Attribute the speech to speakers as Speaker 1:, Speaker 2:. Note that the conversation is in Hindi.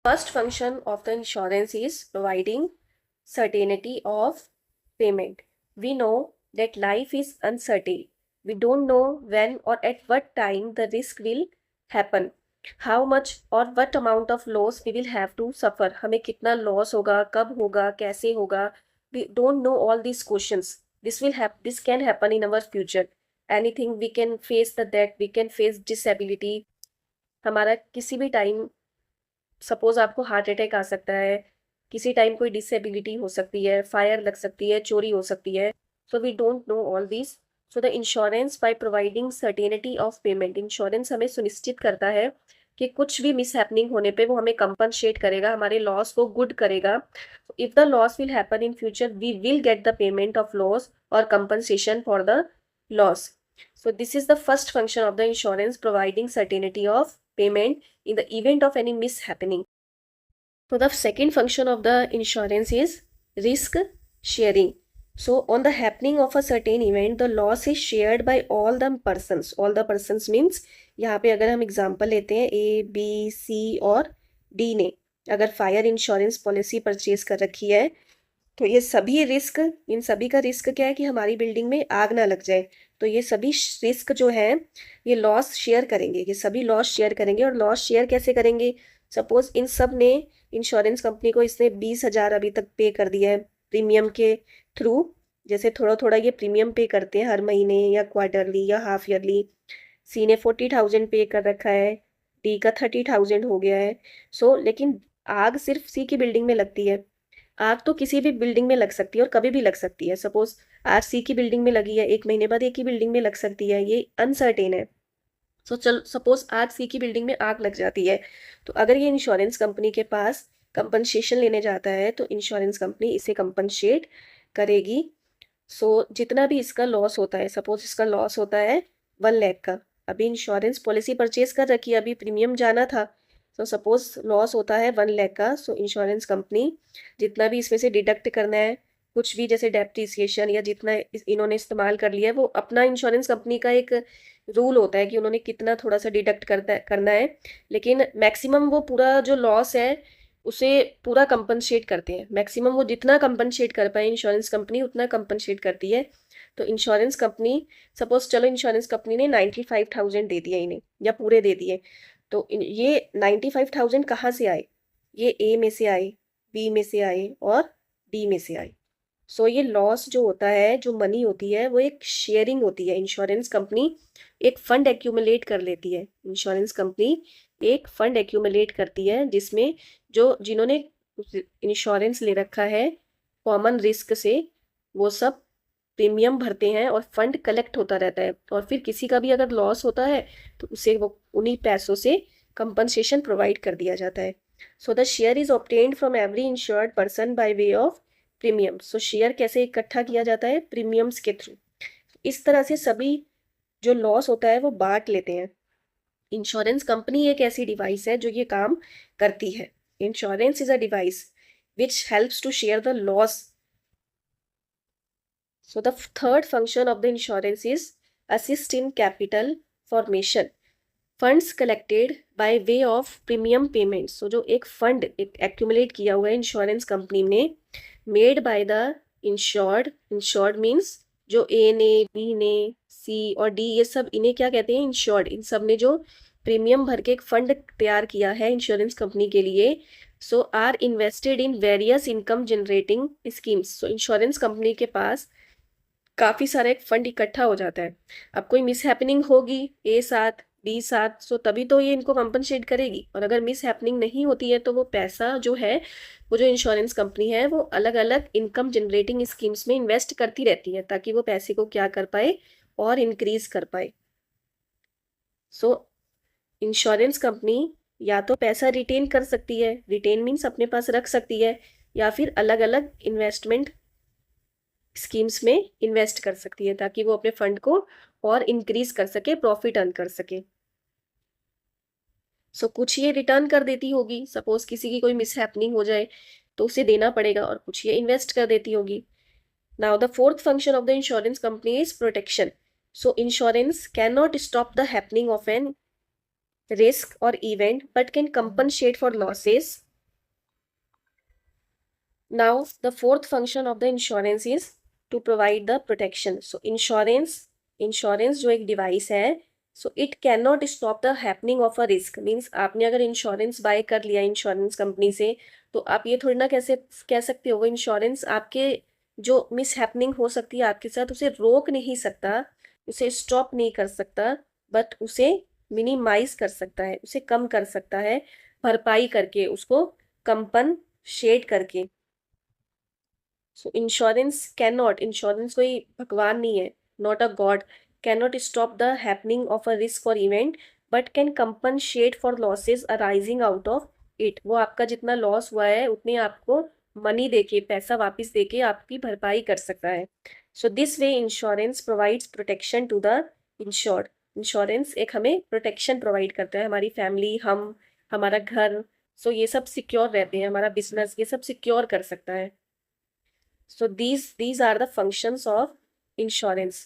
Speaker 1: First function of the insurance is providing certainty of payment. We know that life is uncertain. We don't know when or at what time the risk will happen. How much or what amount of loss we will have to suffer. हमें कितना loss होगा, कब होगा, कैसे होगा. We don't know all these questions. This can happen in our future. Anything, we can face the death, we can face disability. हमारा किसी भी टाइम, सपोज आपको हार्ट अटैक आ सकता है, किसी टाइम कोई डिसेबिलिटी हो सकती है, फायर लग सकती है, चोरी हो सकती है. So we don't know all this. So the insurance by providing certainty of payment, insurance हमें सुनिश्चित करता है कि कुछ भी मिस हैपनिंग होने पे वो हमें कंपनसेट करेगा, हमारे लॉस को गुड करेगा. If the loss will happen in future, we will get the payment of loss और compensation for the loss. So this is the first function of the insurance, providing certainty of payment in the event of any mishappening. So the second function of the insurance is risk sharing. So on the happening of a certain event, the loss is shared by all the persons. All the persons means यहाँ पे अगर हम एग्जाम्पल लेते हैं A, B, C और D ने अगर फायर इंश्योरेंस पॉलिसी परचेज कर रखी है, तो ये सभी रिस्क, इन सभी का रिस्क क्या है कि हमारी बिल्डिंग में आग ना लग जाए. तो ये सभी रिस्क जो है ये लॉस शेयर करेंगे, ये सभी लॉस शेयर करेंगे. और लॉस शेयर कैसे करेंगे? सपोज इन सब ने इंश्योरेंस कंपनी को इसने 20,000 अभी तक पे कर दिया है प्रीमियम के थ्रू. जैसे थोड़ा थोड़ा ये प्रीमियम पे करते हैं हर महीने या क्वार्टरली या हाफ ईयरली. सी ने 40,000 पे कर रखा है, डी का 30,000 हो गया है. लेकिन आग सिर्फ सी की बिल्डिंग में लगती है. आग तो किसी भी बिल्डिंग में लग सकती है और कभी भी लग सकती है. सपोज आज सी की बिल्डिंग में लगी है, एक महीने बाद एक ही बिल्डिंग में लग सकती है, ये अनसर्टेन है. चल सपोज आज सी की बिल्डिंग में आग लग जाती है, तो अगर ये इंश्योरेंस कंपनी के पास कंपनसेशन लेने जाता है तो इंश्योरेंस कंपनी इसे कंपनसेट करेगी. जितना भी इसका लॉस होता है, सपोज इसका लॉस होता है 1 लाख का, अभी इंश्योरेंस पॉलिसी परचेज कर रखी है, अभी प्रीमियम जाना था. सपोज लॉस होता है 1 लाख का. इंश्योरेंस कंपनी जितना भी इसमें से डिडक्ट करना है, कुछ भी जैसे डेप्रिसिएशन या जितना इन्होंने इस्तेमाल कर लिया है, वो अपना इंश्योरेंस कंपनी का एक रूल होता है कि उन्होंने कितना थोड़ा सा डिडक्ट करना है. लेकिन मैक्सिमम वो पूरा जो लॉस है उसे पूरा कंपनसेट करते हैं. मैक्सिमम वो जितना कंपनसेट कर पाए इंश्योरेंस कंपनी उतना कंपनसेट करती है. तो इंश्योरेंस कंपनी, सपोज चलो इंश्योरेंस कंपनी ने 95,000 दे दिया इन्हें या पूरे दे दिए, तो ये 95,000 कहाँ से आए? ये ए में से आए, बी में से आए और डी में से आए. ये लॉस जो होता है, जो मनी होती है, वो एक शेयरिंग होती है. इंश्योरेंस कंपनी एक फंड एक्यूमुलेट कर लेती है. इंश्योरेंस कंपनी एक फंड एक्यूमुलेट करती है जिसमें जिन्होंने इंश्योरेंस ले रखा है कॉमन रिस्क से, वो सब प्रीमियम भरते हैं और फंड कलेक्ट होता रहता है. और फिर किसी का भी अगर लॉस होता है तो उसे वो उन्हीं पैसों से कंपनसेशन प्रोवाइड कर दिया जाता है. The share is obtained from every insured person by way of premium. Share कैसे इकट्ठा किया जाता है? प्रीमियम्स के थ्रू. इस तरह से सभी जो लॉस होता है वो बांट लेते हैं. इंश्योरेंस कंपनी एक ऐसी डिवाइस है जो ये काम करती है. Insurance is a device which helps to share the loss. The third function of the insurance is assist in capital formation. Funds collected by way of premium payments. जो एक फंड एक्यूमुलेट किया हुआ है इंश्योरेंस कंपनी ने, made by the insured means जो ए ने, बी ने, सी और डी, ये सब इन्हें क्या कहते हैं? इंश्योर्ड. इन सब ने जो प्रीमियम भर के एक फंड तैयार किया है इंश्योरेंस कंपनी के लिए, are invested in various income generating schemes. Insurance company के पास काफ़ी सारा एक फंड इकट्ठा हो जाता है. अब कोई मिस हैपनिंग होगी ए साथ डी साथ, तभी तो ये इनको कंपनसेट करेगी. और अगर मिस हैपनिंग नहीं होती है तो वो पैसा जो है, वो जो इंश्योरेंस कंपनी है, वो अलग अलग इनकम जनरेटिंग स्कीम्स में इन्वेस्ट करती रहती है ताकि वो पैसे को क्या कर पाए और इंक्रीज कर पाए. इंश्योरेंस कंपनी या तो पैसा रिटेन कर सकती है, रिटेन मीन्स अपने पास रख सकती है, या फिर अलग अलग इन्वेस्टमेंट स्कीम्स में इन्वेस्ट कर सकती है ताकि वो अपने फंड को और इंक्रीज कर सके, प्रॉफिट अर्न कर सके. कुछ ये रिटर्न कर देती होगी, सपोज किसी की कोई मिस हैपनिंग हो जाए तो उसे देना पड़ेगा, और कुछ ये इन्वेस्ट कर देती होगी. Now the fourth function of the insurance company is protection. Insurance can not stop the happening of an risk or event but can compensate for losses Now, the fourth function of the insurance is to provide the protection. So, insurance जो एक डिवाइस है, so it can not stop the happening of a risk. Means आपने अगर इंश्योरेंस बाय कर लिया इंश्योरेंस कंपनी से, तो आप ये थोड़ी ना कैसे कह सकते हो वो इंश्योरेंस आपके जो मिस हैपनिंग हो सकती है आपके साथ उसे रोक नहीं सकता, उसे स्टॉप नहीं कर सकता, बट उसे मिनिमाइज कर सकता है, उसे कम कर सकता है, भरपाई करके, उसको कंपनशेट करके। सो इंश्योरेंस कोई भगवान नहीं है, not a god, can not stop the happening of a risk और event, but can compensate for losses arising out of it. वो आपका जितना लॉस हुआ है उतने आपको मनी देके, पैसा वापस देके आपकी भरपाई कर सकता है। So this way insurance provides protection to the insured. Insurance एक हमें प्रोटेक्शन प्रोवाइड करता है, हमारी फैमिली, हम, हमारा घर, सो ये सब सिक्योर रहते हैं, हमारा बिजनेस, ये सब सिक्योर कर सकता है। So these are the functions of insurance.